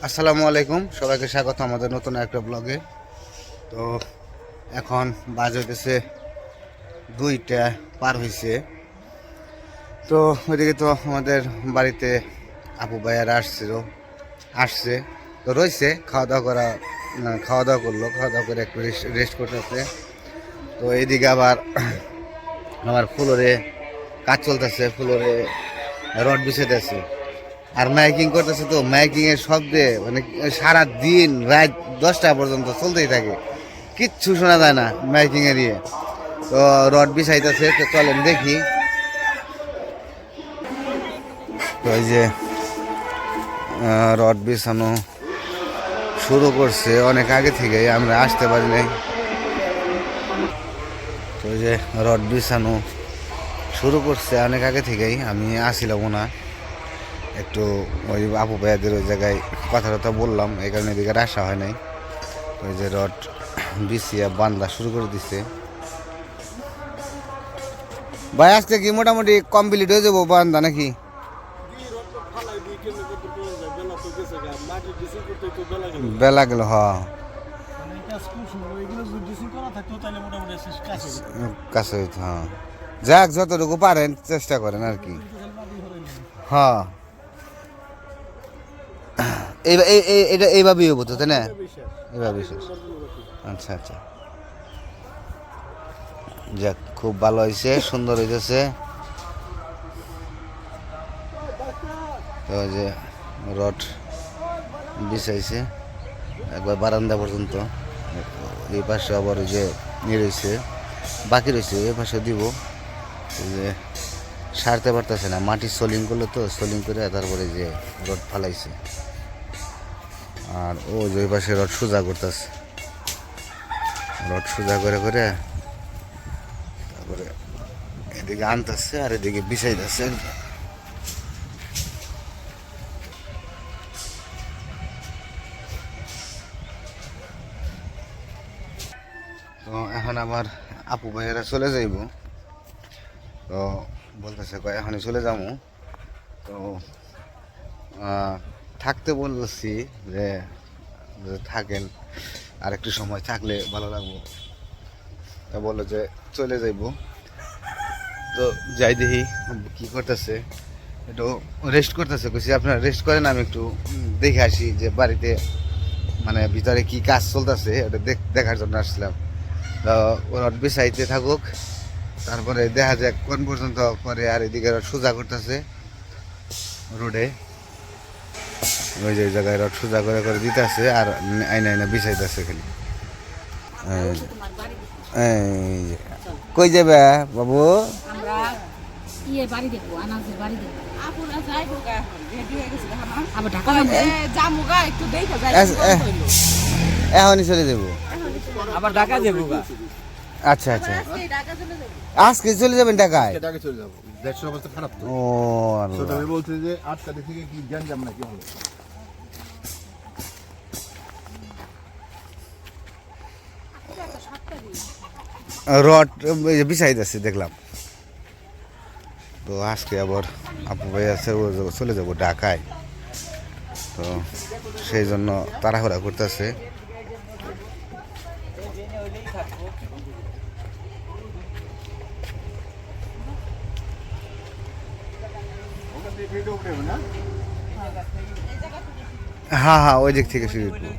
আসসালামু আলাইকুম, সবাইকে স্বাগত আমাদের নতুন একটা ব্লগে। তো এখন বাজ হইতেছে 2টা পার হয়েছে। তো ওইদিকে তো আমাদের বাড়িতে আপু ভাইয়ারা আসছে তো রয়েছে, খাওয়া দাওয়া করলো, খাওয়া দাওয়া করে একটু রেস্ট করতেছে। তো এইদিকে আবার আমার ফ্লোরে কাজ চলতেছে, ফ্লোরে রড বিছাইতেছে আর মাইকিং করতেছে। তো মাইকিং এর শব্দে মানে সারা দিন রাত 10টা পর্যন্ত চলতেই থাকে, কিচ্ছু শোনা যায় না মাইকিং এর ইয়ে। তো রড বিছাইতেছে, তো চলেন দেখি। তো এই যে রড বিছানো শুরু করছে অনেক আগে থেকে, আমরা আসতে পারি নাই। তো এই যে রড বিছানো শুরু করছে অনেক আগে থেকেই, আমি আসিলাম না, একটু ওই আপু ভাইয়াদের ওই জায়গায় কথা বললাম, এই কারণে এদিকে আসা হয় নাই। ওই যে রড বিছিয়ে বান্ধা শুরু করে দিছে। ভাই আজকে কি মোটামুটি কমপ্লিট হয়ে যাবো বান্ধা নাকি? বেলা গেল, হ্যাঁ কাছে হইতো, হ্যাঁ যাক যতটুকু পারেন চেষ্টা করেন আর কি। হ্যাঁ এটা এইভাবেই হবো তো, তাই না? এইভাবে শেষ। আচ্ছা আচ্ছা, যাক খুব ভালো হয়েছে, সুন্দর হইতেছে। তো যে রড বিছাইছে একবার বারান্দা পর্যন্ত, এই পাশে আবার ওই যে নিয়ে রয়েছে, বাকি রয়েছে এই পাশে দিব। যে সারতে পারতেছে না, মাটি সোলিং করলো, তো সোলিং করে তারপরে যে রড ফালাইছে। আর ও যে ওই পাশে রড সোজা করতেছে, রড সোজা করে করে তারপরে এদিকে আনতেছে আর এদিকে বিছাইতেছে। তো এখন আমার আপু ভাইয়েরা চলে যাইব, তো বলতেছে এখনই চলে যাবো। তো থাকতে বলছি যে থাকেন, আর একটু সময় থাকলে ভালো লাগবো। তা বললো যে চলে যাইব। তো যাই দেখি কি করতেছে, একটু রেস্ট করতেছে। কইছি আপনারা রেস্ট করেন, আমি একটু দেখে আসি যে বাড়িতে মানে ভিতরে কি কাজ চলতেছে, ওটা দেখার জন্য আসলাম। তো ওরা বিছাইতে থাকুক, তারপরে দেখা যাক কোন পর্যন্ত পরে। আর এদিকে সোজা করতেছে রোডে, ওই যে জায়গায় রড সোজা করে করে দিতেছে আর আইনা আইনা বিছাইতেছে খালি। কই যাবে বাবু? এখনই চলে যাবো, আবার ঢাকা যাবো। আচ্ছা আচ্ছা, আজকে চলে যাবেন ঢাকায়? চলে যাবো, দেশের অবস্থা খারাপ তো। ও আল্লাহ, বলছে যে 8টা থেকে কি গ্যাঞ্জাম নাকি হলো। রড বিছাইতেছে দেখলাম। তো আজকে আবার আপু ভাই আছে, ও চলে যাবো ঢাকায়, তো সেই জন্য তাড়াহুড়া করতেছে। হ্যাঁ হ্যাঁ, ওই দিক থেকে শুরু করবো।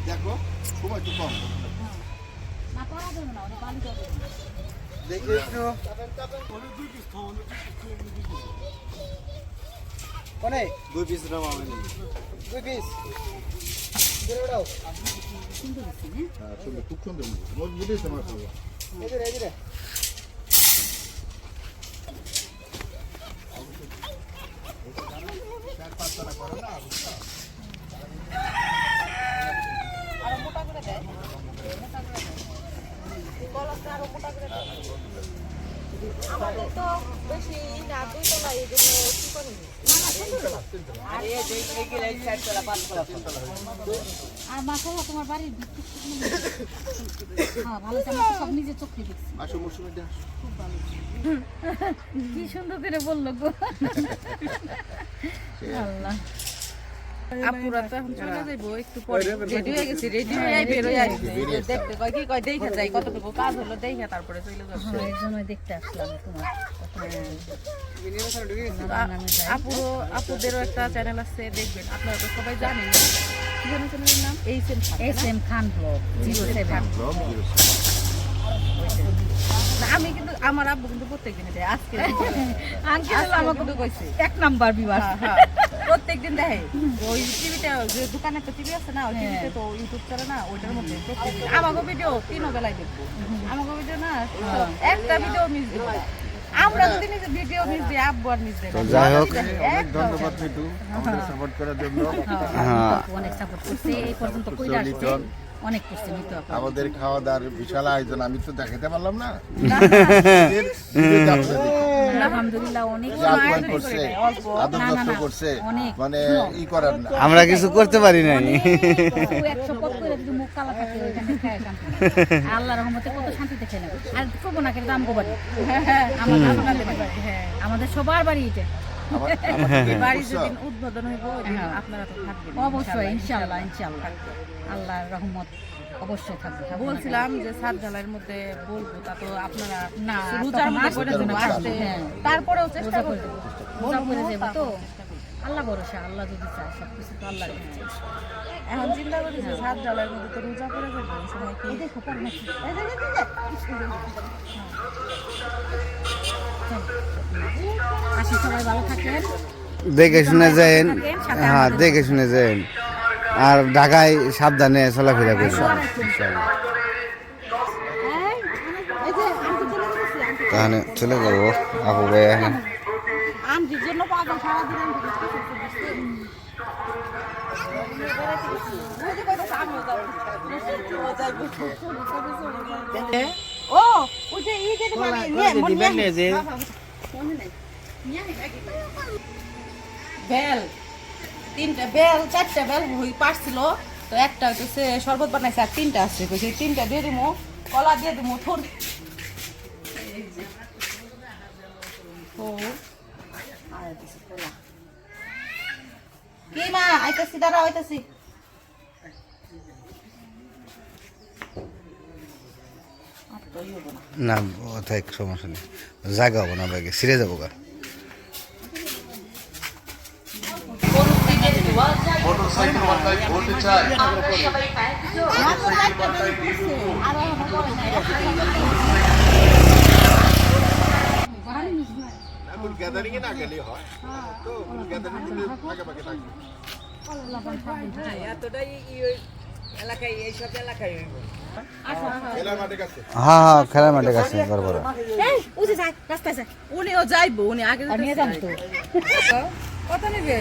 দেখো সময় তো কম, দেখি একটু কোনে 2 পিস রামা মানে 2 পিস সুন্দর, খুব সুন্দর মজবুত হয়েছে মাশাআল্লাহ। এদিকে তো বেশি না 2 তলা এই জন্য কি করেন আর এই যে এইগুলা এই সাইড তলা 5 তলা আর মাসাল্লাহ তোমার বাড়ির ভিত্তি হ্যাঁ ভালো আছে, আমি সব নিজে চোখে দেখছি। আসো মৌসুমে দিয়ে আসো। খুব ভালো। কি সুন্দর করে বললো গো আল্লাহ। আপুরা তো এখন চলে যাইবো একটু পরে রেডি হয়ে গেছি, রেডি হয়ে বের হয়ে আসছে দেখতে কয় কি কয় দেখা যায় কতটুকু কাজ হলো দেখা তারপরে চলে যাবো। হ্যাঁ, এর জন্যই দেখতে আসলাম তোমার আপুদেরও একটা চ্যানেল আছে দেখবেন, আপনারা তো সবাই জানেন কি জানেন চ্যানেলের নাম SM খান ব্লগ 07। আমি কিন্তু আমার আব্বু কিন্তু প্রত্যেকদিন দেয়, আজকে আঙ্কেল আমাকে কিন্তু কইছে 1 নাম্বার বিবাহ। প্রত্যেকদিন দেখে ওই টিভিতে যে দোকানে তো টিভি আছে না, ওই টিভিতে তো ইউটিউব চলে না, ওইটার মধ্যে প্রত্যেকদিন আমাকে ভিডিও 3 বেলায় দেখবো, আমাকে ভিডিও না একটা ভিডিও মিস দিব। আমরা যদি নিজে ভিডিও মিস দিই আব্বু আর মিস দেয় তো যাই হোক অনেক ধন্যবাদ মিঠু আমাদের সাপোর্ট করার জন্য। হ্যাঁ অনেক সাপোর্ট করছে, এই পর্যন্ত কইরা আসছে, অনেক করছে মিতু আপা। আমাদের খাওয়া দাওয়ার বিশাল আয়োজন, আমি তো দেখাতে পারলাম না। আলহামদুলিল্লাহ অনেক আপ্যায়ন করছে, আদর যত্ন করছে, অনেক। মানে ই করার না। আমরা কিছু করতে পারি নাই। 100 পক করে যদি মুখ কালা থাকে ওইখানে খায় শান্তি। আল্লাহর রহমতে কত শান্তিতে খেয়ে নেবে। আর করবো না কিন্তু আমগো বাড়ি, আমাদের সবার বাড়ি এটা। বাড়ি যেদিন উদ্বোধন হইব ওইদিন আপনারা তো থাকবেন অবশ্যই ইনশাআল্লাহ ইনশাআল্লাহ আল্লাহর রহমত অবশ্যই থাকবে। বলছিলাম যে সাত ঢালাইয়ের মধ্যে বলবো, তা তো আপনারা না রোজার মধ্যে করে দেবো আসতে, তারপরেও চেষ্টা করবো রোজা করে দেব তো। আল্লাহ ভরসা, আল্লাহ যদি চায় সবকিছু তো আল্লাহর ইচ্ছে। এখন চিন্তা করি যে সাত ঢালাইয়ের মধ্যে তো রোজা করে দেবো, ওই সময় কি এই দেখো পরে নাকি আসি, সবাই ভালো থাকেন। দেখে শুনে যান, হ্যাঁ দেখে শুনে যান, আর ঢাকায় সাবধানে চলাফেরা করবেন। তাহলে চলে যাবো আপু ভাই। আন্টির জন্য পাগল সারাদিন ও ওইটা ই যেতে পারি বেল 3টা বেল 4টা বেল হই পারছিল, তো একটা হচ্ছে শরবত বানাইছে আর 3টা আছে, কইছে 3টা দিয়ে দিমু, কলা দিয়ে দিমু থোর কি মা আইতাছি, দাঁড়াও আইতাছি। না থাক, সমস্যা নেই, জায়গা হবো না ব্যাগে, ছিঁড়ে যাবো গা। গ্যাদারিংয়ে না গেলেই হয়, তো গ্যাদারিং আগে ভাগে থাকবে। খেলার মাঠের কাছে হ্যাঁ হ্যাঁ খেলার মাঠে গেছে বরাবর। উনিও যাইবো, উনি আগে নিয়ে যান তো। কত নেবে?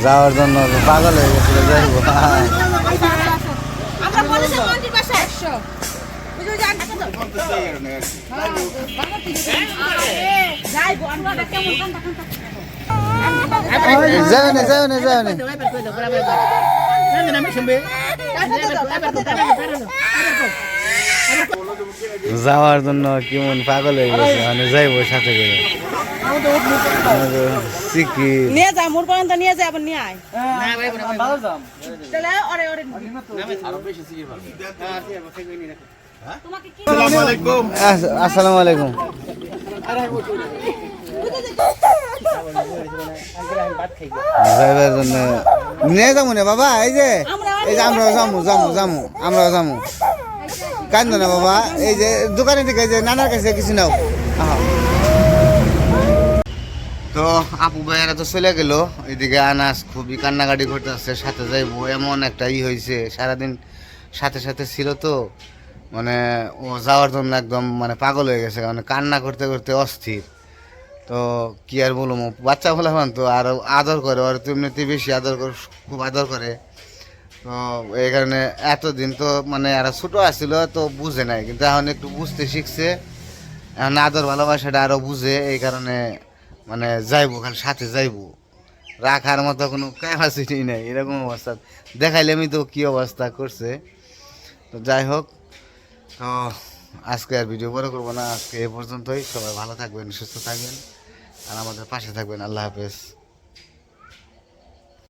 যাওয়ার জন্য পাগল হয়ে গেছিল, যাইবো। আমরা বলেছি মন্দির পাশে 100 বুঝো জান যাইবো আমরা কেমন কান্তা কান্তা যাবে না যাবে না যাবে না। যাওয়ার জন্য কেমন পাগল হয়ে গেছে, মানে যাইবো সাথে করে। সিকি নিয়ে যা মোর পর্যন্ত নিয়ে যা, আবার নিয়ে আয় তাহলে ওরে ওরে আসসালামু আলাইকুম। যাইবার জন্য নিয়ে যাবো না বাবা, এই যে আমরাও যামু আমরাও যামু, কান্দ না বাবা, এই যে দোকানে থেকে যে নানার কাছে কিছু নাও। তো আপু ভাইয়ারা তো চলে গেল, এদিকে আনাস খুবই কান্নাকাটি করতে আসছে, সাথে যাইবো এমন একটা হয়েছে, সারাদিন সাথে সাথে ছিল তো, মানে ও যাওয়ার জন্য একদম মানে পাগল হয়ে গেছে, মানে কান্না করতে করতে অস্থির। তো কি আর বলবো, বাচ্চা বলে তো আর আদর করে, ওর তো এমনিতে বেশি আদর করে, খুব আদর করে। তো এই কারণে এতদিন তো মানে এরা ছোটো আসছিল তো বুঝে নাই, কিন্তু এখন একটু বুঝতে শিখছে, এখন আদর ভালোবাসাটা আরো বুঝে এই কারণে মানে যাইবো খালি সাথে যাইবো রাখার মতো কোনো ক্যাপাসিটি নেই এরকম অবস্থা দেখাইলে আমি তো কি অবস্থা করছে তো যাই হোক তো আজকে আর ভিডিও বড় করবো না আজকে এ পর্যন্তই সবাই ভালো থাকবেন সুস্থ থাকবেন আর আমাদের পাশে থাকবেন আল্লাহ হাফেজ